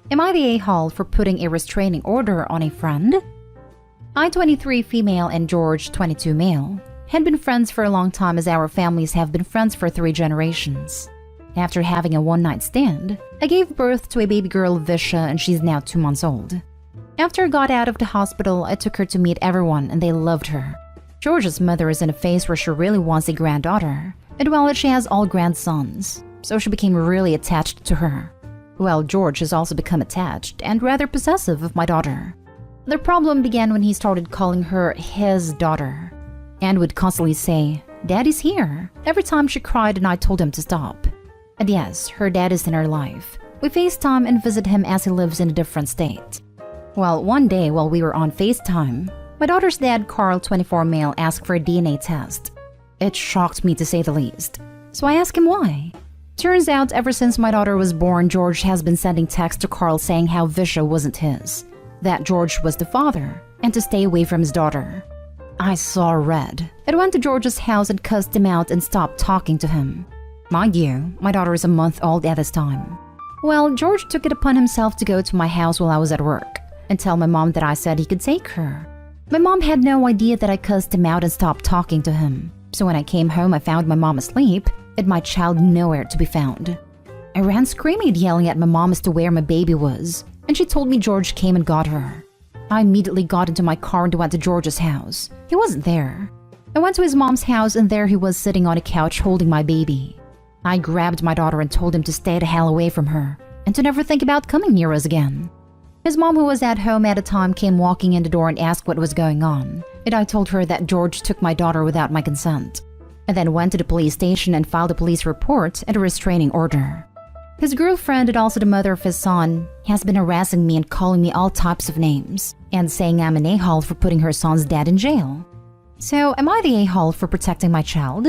Am I the a-hole for putting a restraining order on a friend? I, 23 female, and George, 22 male, had been friends for a long time as our families have been friends for 3 generations. After having a one-night stand, I gave birth to a baby girl, Visha, and she's now 2 months old. After I got out of the hospital, I took her to meet everyone and they loved her. George's mother is in a phase where she really wants a granddaughter, and well, she has all grandsons, so she became really attached to her. Well, George has also become attached and rather possessive of my daughter. The problem began when he started calling her his daughter, and would constantly say, "Daddy's here," every time she cried, and I told him to stop. And yes, her dad is in her life. We FaceTime and visit him as he lives in a different state. Well, one day while we were on FaceTime, my daughter's dad, Carl, 24 male, asked for a DNA test. It shocked me to say the least, so I asked him why. Turns out ever since my daughter was born, George has been sending texts to Carl saying how Visha wasn't his, that George was the father, and to stay away from his daughter. I saw red. I went to George's house and cussed him out and stopped talking to him. Mind you, my daughter is a month old at this time. Well, George took it upon himself to go to my house while I was at work and tell my mom that I said he could take her. My mom had no idea that I cussed him out and stopped talking to him. So when I came home, I found my mom asleep and my child nowhere to be found. I ran screaming and yelling at my mom as to where my baby was, and she told me George came and got her. I immediately got into my car and went to George's house. He wasn't there. I went to his mom's house and there he was sitting on a couch holding my baby. I grabbed my daughter and told him to stay the hell away from her and to never think about coming near us again. His mom, who was at home at the time, came walking in the door and asked what was going on, and I told her that George took my daughter without my consent, and then went to the police station and filed a police report and a restraining order. His girlfriend, and also the mother of his son, has been harassing me and calling me all types of names, and saying I'm an a-hole for putting her son's dad in jail. So am I the a-hole for protecting my child?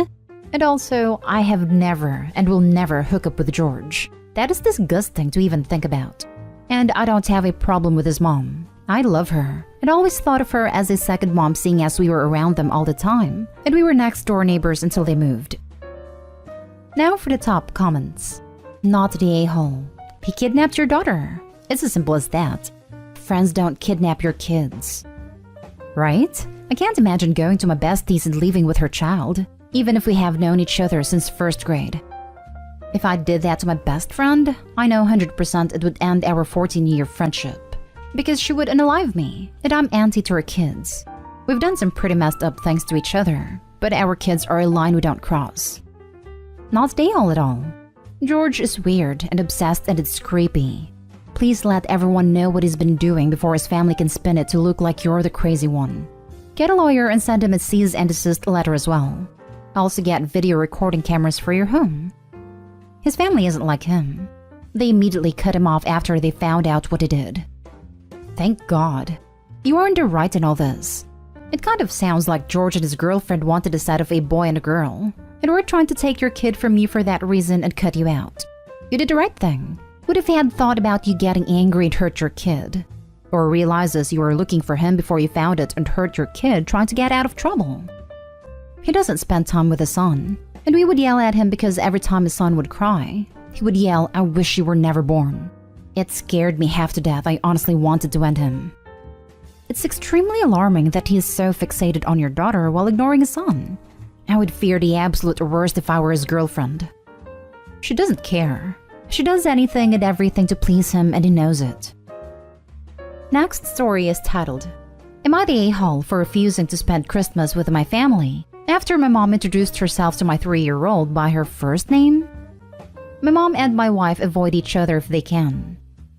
And also, I have never and will never hook up with George. That is disgusting to even think about. And I don't have a problem with his mom. I love her and always thought of her as a second mom, seeing as we were around them all the time and we were next door neighbors until they moved. Now for the top comments. Not the a-hole. He kidnapped your daughter. It's as simple as that. Friends don't kidnap your kids. Right? I can't imagine going to my besties and leaving with her child, even if we have known each other since 1st grade. If I did that to my best friend, I know 100% it would end our 14-year friendship, because she would unalive me, and I'm anti to her kids. We've done some pretty messed up things to each other, but our kids are a line we don't cross. Not the a-hole at all. George is weird and obsessed, and it's creepy. Please let everyone know what he's been doing before his family can spin it to look like you're the crazy one. Get a lawyer and send him a cease and desist letter as well. Also get video recording cameras for your home. His family isn't like him. They immediately cut him off after they found out what he did. Thank God. You are in the right in all this. It kind of sounds like George and his girlfriend wanted a set of a boy and a girl, and were trying to take your kid from you for that reason and cut you out. You did the right thing. What if he had thought about you getting angry and hurt your kid? Or realizes you were looking for him before you found it and hurt your kid trying to get out of trouble? He doesn't spend time with his son, and we would yell at him because every time his son would cry, he would yell, "I wish you were never born." It scared me half to death. I honestly wanted to end him. It's extremely alarming that he is so fixated on your daughter while ignoring his son. I would fear the absolute worst if I were his girlfriend. She doesn't care. She does anything and everything to please him, and he knows it. Next story is titled, Am I the a-hole for refusing to spend Christmas with my family after my mom introduced herself to my 3-year-old by her first name? My mom and my wife avoid each other if they can.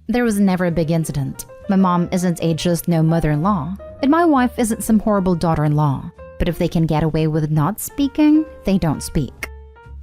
There was never a big incident. My mom isn't a just no mother-in-law, and my wife isn't some horrible daughter-in-law. But if they can get away with not speaking, they don't speak.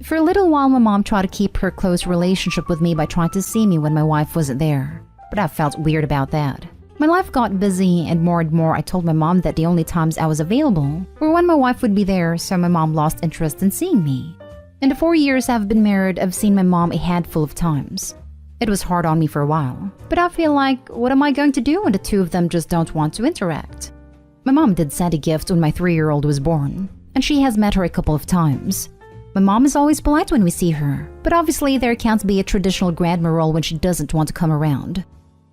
For a little while, my mom tried to keep her close relationship with me by trying to see me when my wife wasn't there. But I felt weird about that. My life got busy, and more I told my mom that the only times I was available were when my wife would be there, so my mom lost interest in seeing me. In the 4 years I've been married, I've seen my mom a handful of times. It was hard on me for a while, but I feel like, what am I going to do when the two of them just don't want to interact? My mom did send a gift when my 3-year-old was born, and she has met her a couple of times. My mom is always polite when we see her, but obviously there can't be a traditional grandma role when she doesn't want to come around.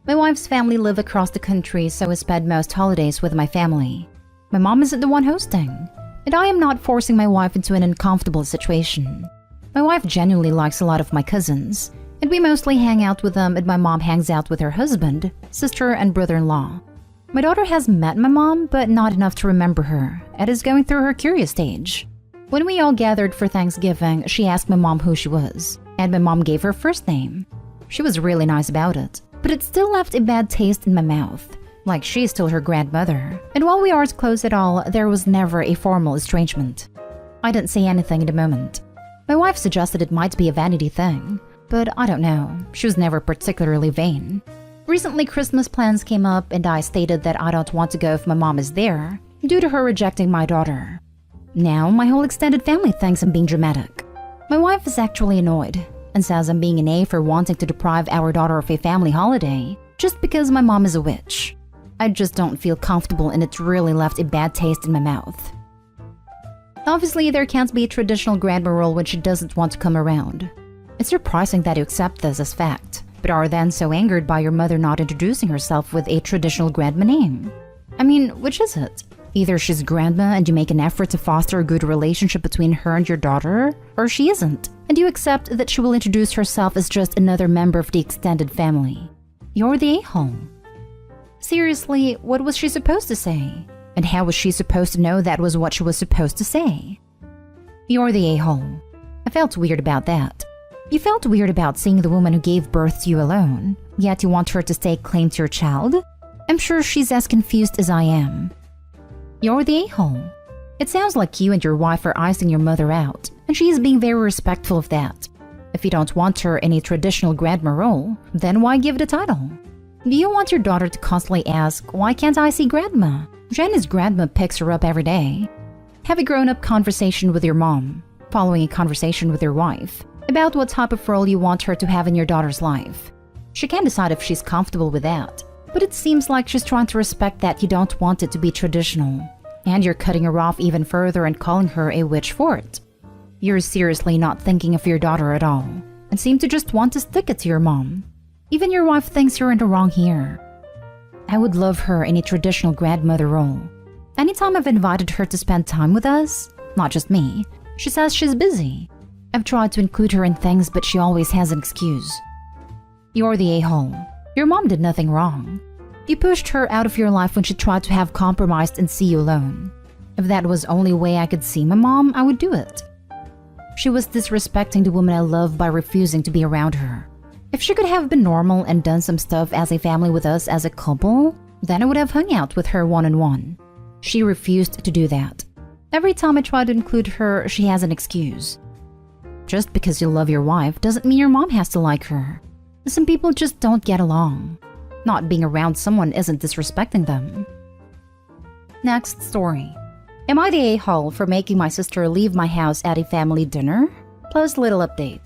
My wife's family live across the country, so I spend most holidays with my family. My mom isn't the one hosting, and I am not forcing my wife into an uncomfortable situation. My wife genuinely likes a lot of my cousins, and we mostly hang out with them, and my mom hangs out with her husband, sister, and brother-in-law. My daughter has met my mom, but not enough to remember her, and is going through her curious stage. When we all gathered for Thanksgiving, she asked my mom who she was, and my mom gave her first name. She was really nice about it, but it still left a bad taste in my mouth, like she's still her grandmother. And while we aren't close at all, there was never a formal estrangement. I didn't say anything in the moment. My wife suggested it might be a vanity thing, but I don't know. She was never particularly vain. Recently, Christmas plans came up, and I stated that I don't want to go if my mom is there, due to her rejecting my daughter. Now, my whole extended family thinks I'm being dramatic. My wife is actually annoyed, and says I'm being an A for wanting to deprive our daughter of a family holiday, just because my mom is a witch. I just don't feel comfortable, and it's really left a bad taste in my mouth. Obviously, there can't be a traditional grandma role when she doesn't want to come around. It's surprising that you accept this as fact, but are then so angered by your mother not introducing herself with a traditional grandma name. I mean, which is it? Either she's grandma and you make an effort to foster a good relationship between her and your daughter, or she isn't, and you accept that she will introduce herself as just another member of the extended family. You're the a-hole. Seriously, what was she supposed to say? And how was she supposed to know that was what she was supposed to say? You're the a-hole. I felt weird about that. You felt weird about seeing the woman who gave birth to you alone, yet you want her to stake claim to your child? I'm sure she's as confused as I am. You're the a-hole. It sounds like you and your wife are icing your mother out, and she is being very respectful of that. If you don't want her in a traditional grandma role, then why give it a title? Do you want your daughter to constantly ask, why can't I see grandma? Jenny's grandma picks her up every day. Have a grown-up conversation with your mom, following a conversation with your wife, about what type of role you want her to have in your daughter's life. She can decide if she's comfortable with that, but it seems like she's trying to respect that you don't want it to be traditional, and you're cutting her off even further and calling her a witch for it. You're seriously not thinking of your daughter at all, and seem to just want to stick it to your mom. Even your wife thinks you're in the wrong here. I would love her in a traditional grandmother role. Anytime I've invited her to spend time with us, not just me, she says she's busy. I've tried to include her in things, but she always has an excuse. You're the a-hole. Your mom did nothing wrong. You pushed her out of your life when she tried to have compromised and see you alone. If that was the only way I could see my mom, I would do it. She was disrespecting the woman I love by refusing to be around her. If she could have been normal and done some stuff as a family with us as a couple, then I would have hung out with her one-on-one. She refused to do that. Every time I try to include her, she has an excuse. Just because you love your wife doesn't mean your mom has to like her. Some people just don't get along. Not being around someone isn't disrespecting them. Next story. Am I the a-hole for making my sister leave my house at a family dinner? Plus little update.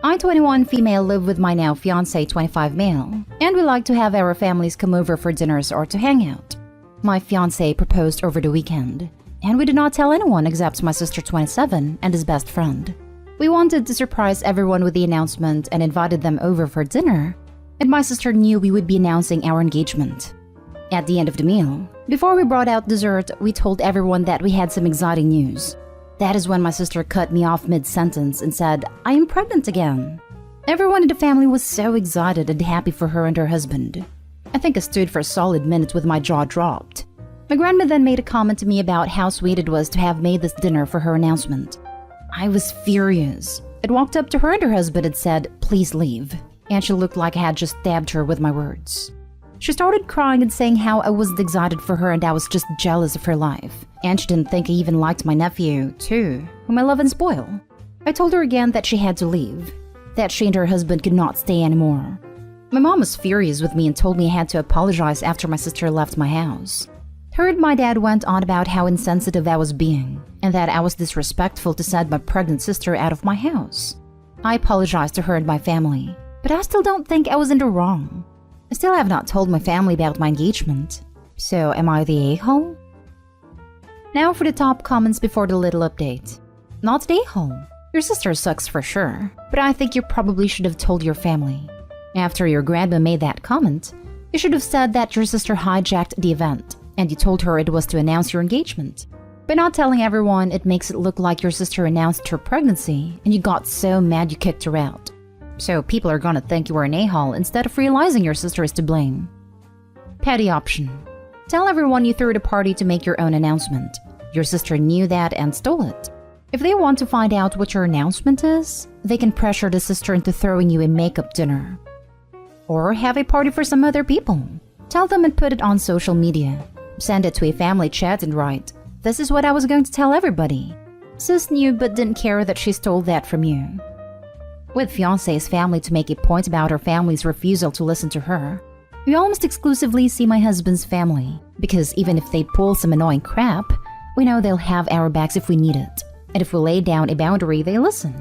I, 21 female, live with my now fiancé, 25 male, and we like to have our families come over for dinners or to hang out. My fiancé proposed over the weekend, and we did not tell anyone except my sister, 27, and his best friend. We wanted to surprise everyone with the announcement and invited them over for dinner, and my sister knew we would be announcing our engagement. At the end of the meal, before we brought out dessert, we told everyone that we had some exciting news. That is when my sister cut me off mid-sentence and said, I am pregnant again. Everyone in the family was so excited and happy for her and her husband. I think I stood for a solid minute with my jaw dropped. My grandma then made a comment to me about how sweet it was to have made this dinner for her announcement. I was furious. I walked up to her and her husband and said, please leave. And she looked like I had just stabbed her with my words. She started crying and saying how I wasn't excited for her and I was just jealous of her life. And she didn't think I even liked my nephew, too, whom I love and spoil. I told her again that she had to leave, that she and her husband could not stay anymore. My mom was furious with me and told me I had to apologize after my sister left my house. Her and my dad went on about how insensitive I was being, and that I was disrespectful to send my pregnant sister out of my house. I apologized to her and my family, but I still don't think I was in the wrong. I still have not told my family about my engagement. So am I the a-hole? Now for the top comments before the little update. Not the a-hole. Your sister sucks for sure, but I think you probably should have told your family. After your grandma made that comment, you should have said that your sister hijacked the event and you told her it was to announce your engagement. By not telling everyone, it makes it look like your sister announced her pregnancy and you got so mad you kicked her out. So people are gonna think you were an a-hole instead of realizing your sister is to blame. Petty option. Tell everyone you threw the party to make your own announcement. Your sister knew that and stole it. If they want to find out what your announcement is, they can pressure the sister into throwing you a makeup dinner. Or have a party for some other people. Tell them and put it on social media. Send it to a family chat and write, "This is what I was going to tell everybody." Sis knew but didn't care that she stole that from you. With fiancé's family to make a point about her family's refusal to listen to her, we almost exclusively see my husband's family, because even if they pull some annoying crap, we know they'll have our backs if we need it. And if we lay down a boundary, they listen.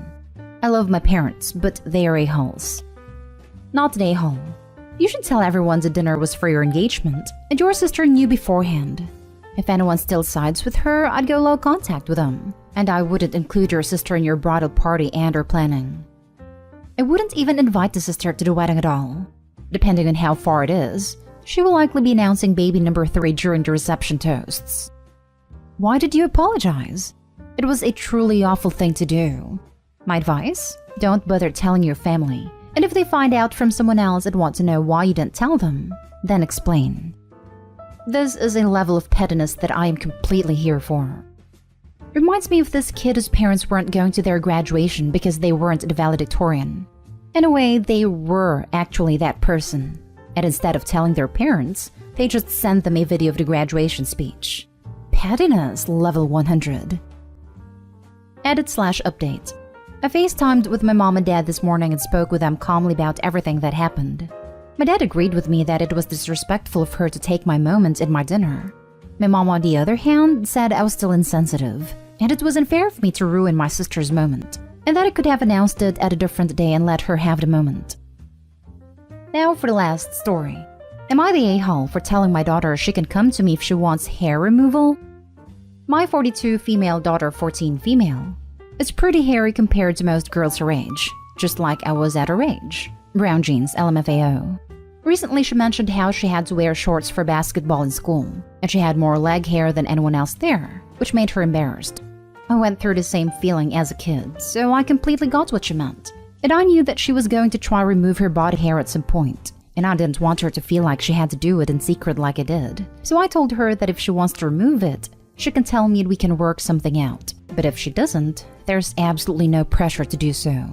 I love my parents, but they are a-holes. Not an a-hole. You should tell everyone the dinner was for your engagement, and your sister knew beforehand. If anyone still sides with her, I'd go low contact with them, and I wouldn't include your sister in your bridal party and/or planning. I wouldn't even invite the sister to the wedding at all. Depending on how far it is, she will likely be announcing baby number 3 during the reception toasts. Why did you apologize? It was a truly awful thing to do. My advice? Don't bother telling your family. And if they find out from someone else and want to know why you didn't tell them, then explain. This is a level of pettiness that I am completely here for. Reminds me of this kid whose parents weren't going to their graduation because they weren't the valedictorian. In a way, they were actually that person. And instead of telling their parents, they just sent them a video of the graduation speech. Pettiness level 100. Edit/update. I FaceTimed with my mom and dad this morning and spoke with them calmly about everything that happened. My dad agreed with me that it was disrespectful of her to take my moment in my dinner. My mom, on the other hand, said I was still insensitive, and it was unfair of me to ruin my sister's moment, and that I could have announced it at a different day and let her have the moment. Now for the last story. Am I the a-hole for telling my daughter she can come to me if she wants hair removal? My 42 female daughter, 14 female, is pretty hairy compared to most girls her age, just like I was at her age. Brown jeans, LMFAO. Recently she mentioned how she had to wear shorts for basketball in school, and she had more leg hair than anyone else there, which made her embarrassed. I went through the same feeling as a kid, so I completely got what she meant. And I knew that she was going to try to remove her body hair at some point, and I didn't want her to feel like she had to do it in secret like I did. So I told her that if she wants to remove it, she can tell me and we can work something out. But if she doesn't, there's absolutely no pressure to do so.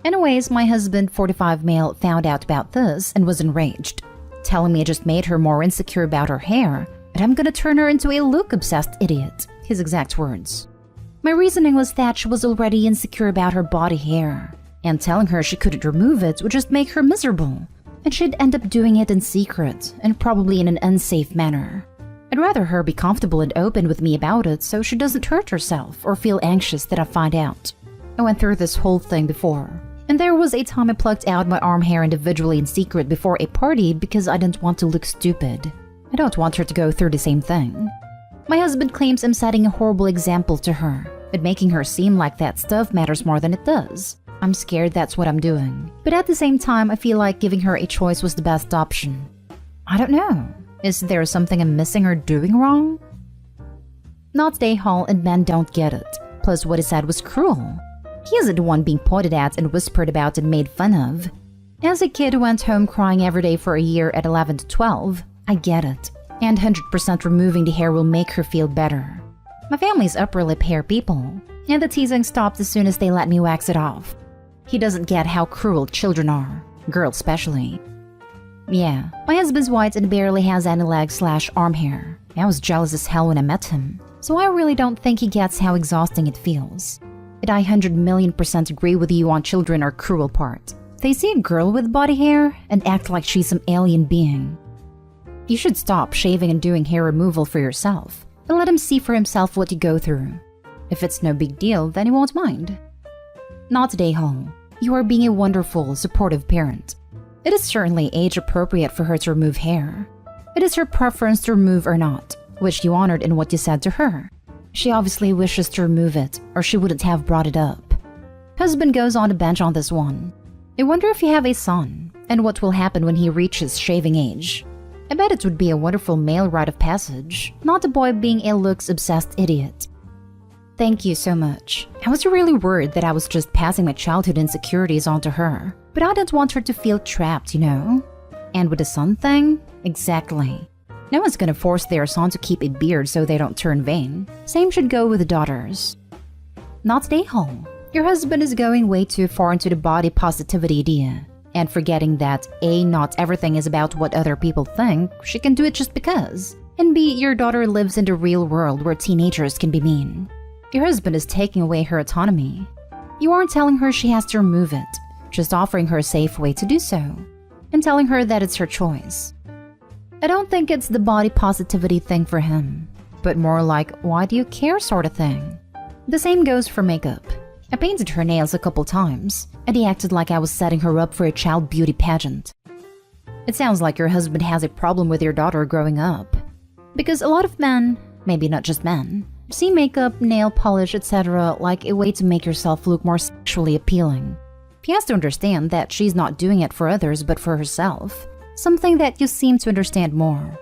Anyways, my husband, 45 male, found out about this and was enraged, telling me it just made her more insecure about her hair, and I'm gonna turn her into a look-obsessed idiot, his exact words. My reasoning was that she was already insecure about her body hair, and telling her she couldn't remove it would just make her miserable, and she'd end up doing it in secret, and probably in an unsafe manner. I'd rather her be comfortable and open with me about it so she doesn't hurt herself or feel anxious that I find out. I went through this whole thing before, and there was a time I plucked out my arm hair individually in secret before a party because I didn't want to look stupid. I don't want her to go through the same thing. My husband claims I'm setting a horrible example to her, and making her seem like that stuff matters more than it does. I'm scared that's what I'm doing, but at the same time I feel like giving her a choice was the best option. I don't know. Is there something I'm missing or doing wrong? Not the a-hole, and men don't get it. Plus what he said was cruel. He isn't the one being pointed at and whispered about and made fun of. As a kid who went home crying every day for a year at 11 to 12, I get it. And 100% removing the hair will make her feel better. My family's upper lip hair people, and the teasing stopped as soon as they let me wax it off. He doesn't get how cruel children are, girls especially. Yeah, my husband's white and barely has any leg/arm hair. I was jealous as hell when I met him, so I really don't think he gets how exhausting it feels. But I 100,000,000% agree with you on children are cruel part. They see a girl with body hair and act like she's some alien being. You should stop shaving and doing hair removal for yourself, and let him see for himself what you go through. If it's no big deal, then he won't mind. Not a a-hole. You are being a wonderful, supportive parent. It is certainly age-appropriate for her to remove hair. It is her preference to remove or not, which you honored in what you said to her. She obviously wishes to remove it, or she wouldn't have brought it up. Husband goes on the bench on this one. I wonder if you have a son. And what will happen when he reaches shaving age? I bet it would be a wonderful male rite of passage, not a boy being a looks-obsessed idiot. Thank you so much. I was really worried that I was just passing my childhood insecurities onto her, but I didn't want her to feel trapped, you know? And with the son thing? Exactly. No one's gonna force their son to keep a beard so they don't turn vain. Same should go with the daughters. Not the a-hole. Your husband is going way too far into the body positivity idea, and forgetting that A, not everything is about what other people think, she can do it just because, and B, your daughter lives in the real world where teenagers can be mean. Your husband is taking away her autonomy. You aren't telling her she has to remove it, just offering her a safe way to do so, and telling her that it's her choice. I don't think it's the body positivity thing for him, but more like why do you care sort of thing. The same goes for makeup. I painted her nails a couple times, and he acted like I was setting her up for a child beauty pageant. It sounds like your husband has a problem with your daughter growing up. Because a lot of men, maybe not just men, see makeup, nail polish, etc. like a way to make yourself look more sexually appealing. He has to understand that she's not doing it for others but for herself, something that you seem to understand more.